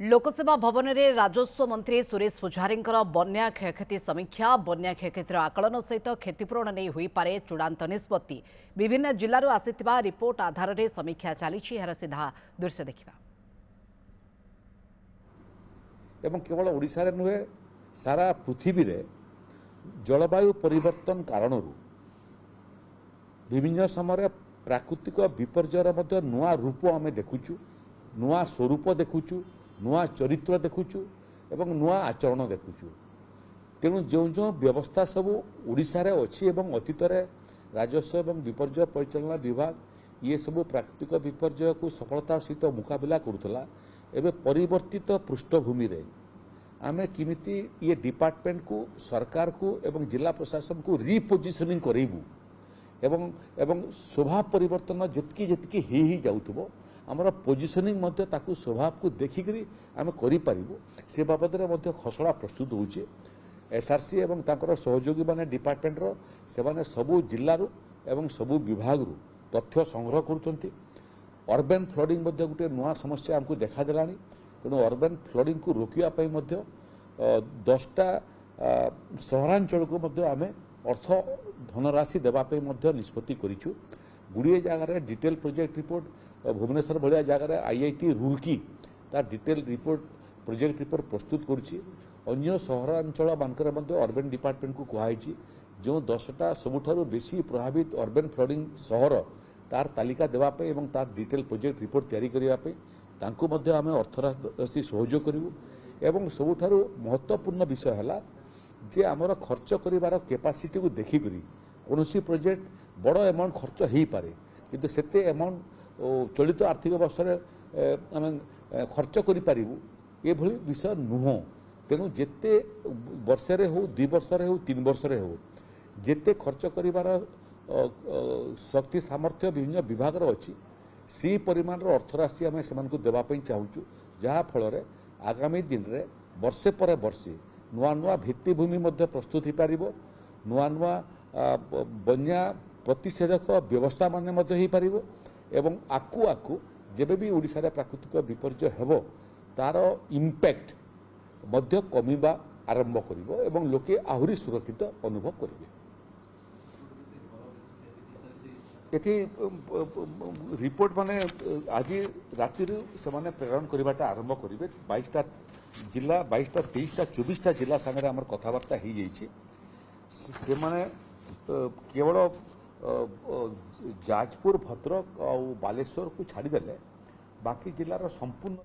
लोकसेवा भवन में राजस्व मंत्री सुरेश पुजारी बन्या क्षयक्षति समीक्षा बन्या क्षयक्षतिर आकलन सहित क्षतिपूरण नहीं हुई पारे चूड़ांत निष्पत्ति विभिन्न जिल्लारू आसिथिबा रिपोर्ट आधार में समीक्षा चली सीधा दृश्य देखा एवं केवल ओडिशा रे नुहे सारा पृथ्वी रे जलवायु परिवर्तन कारणरू विभिन्न समय प्राकृतिक विपर्ययर मध्य नुआ रूप आमे देखुचु नुआ स्वरूप देखुचु नुआ चरित्र देखुचु एवं नुआ आचरण देखुचु तेणु जो जो व्यवस्था सब ओडिशा रे अछि एवं अतीत रे राजस्व एवं विपर्यय परिचालना विभाग ये सब प्राकृतिक विपर्यय को सफलता सहित मुकाबला करुतला एवं परिवर्तित पृष्ठभूमि रे आमे किमिति ये डिपार्टमेंट को सरकार को एवं जिला प्रशासन को रिपोजिशनिंग करेबू एवं एवं स्वभाव परिवर्तन जितकी जितकी ही जाउथबो आमर पोजिशनिंग मध्य ताकू स्वभाव को देखिकरी आमे करि पारिबो से बाबद रे मध्य खसड़ा प्रस्तुत होउचे एसआरसी एवं ताकर सहयोगी माने डिपार्टमेंट रो से माने सबु जिल्लारू एवं सबु विभाग रू तथ्य संग्रह करूचंती अर्बन फ्लडिंग मध्य गुटे नुआ समस्या हमको देखा देलानी तेणु अर्बन फ्लडिंग को रोकिया पई मध्य 10टा सहरांचल को मध्य आमे अर्थ धनराशि देवा पई मध्य निष्पत्ति करिछु गुड़िए जगार डिटेल प्रोजेक्ट रिपोर्ट भुवनेश्वर भाया जगार आईआईटी रुड़की तार डिटेल रिपोर्ट प्रोजेक्ट रिपोर्ट प्रस्तुत करुच्ची अन्य सहरांचल मानकर मध्य अर्बन डिपार्टमेंट को कहुई जो 10टा सबुठारु बेसी प्रभावित अर्बन फ्लडिंग सहर तार तालिका देवाई एवं तार डिटेल प्रोजेक्ट रिपोर्ट तैयारी करने तांको मध्य आमे अर्थराशि सहयोग करूँ एवं सबुठारु महत्वपूर्ण विषय है जे आमर खर्च करिवार कैपेसिटी को देखिकरी कौनसी प्रोजेक्ट बड़ अमाउंट खर्च हो पारे किंतु सेते अमाउंट चलित आर्थिक वर्ष आम खर्च करूँ ये विषय नुह तेणु जिते वर्षे हो 2 वर्ष हो 3 वर्ष हो जिते खर्च करिवार शक्ति सामर्थ्य विभिन्न विभाग अच्छी सी परिमाण अर्थराशि आम से देवाई चाहूँ जहाँ फल आगामी दिन में वर्षे पर वर्षे नुआ नुआ भित्तिभूमि प्रस्तुत हो पार नुआ नुआ बन्या प्रतिषेधक व्यवस्था मान हो पार एवं आकु आकु जेबे भी ओडिशा रे प्राकृतिक विपर्यय हेबो तार इम्पैक्ट मध्य कमिबा आरंभ करिवो एवं लोके आहुरी सुरक्षित अनुभव करिवे एथि रिपोर्ट माने आज राति से माने प्रेरण करबाटा आरंभ करिवे 22टा जिला 22टा 23टा 24टा जिला संगे आमर कथबार्ता हो जाइए से माने केवल जाजपुर भद्रक और बालेश्वर को छाड़देले बाकी जिलार संपूर्ण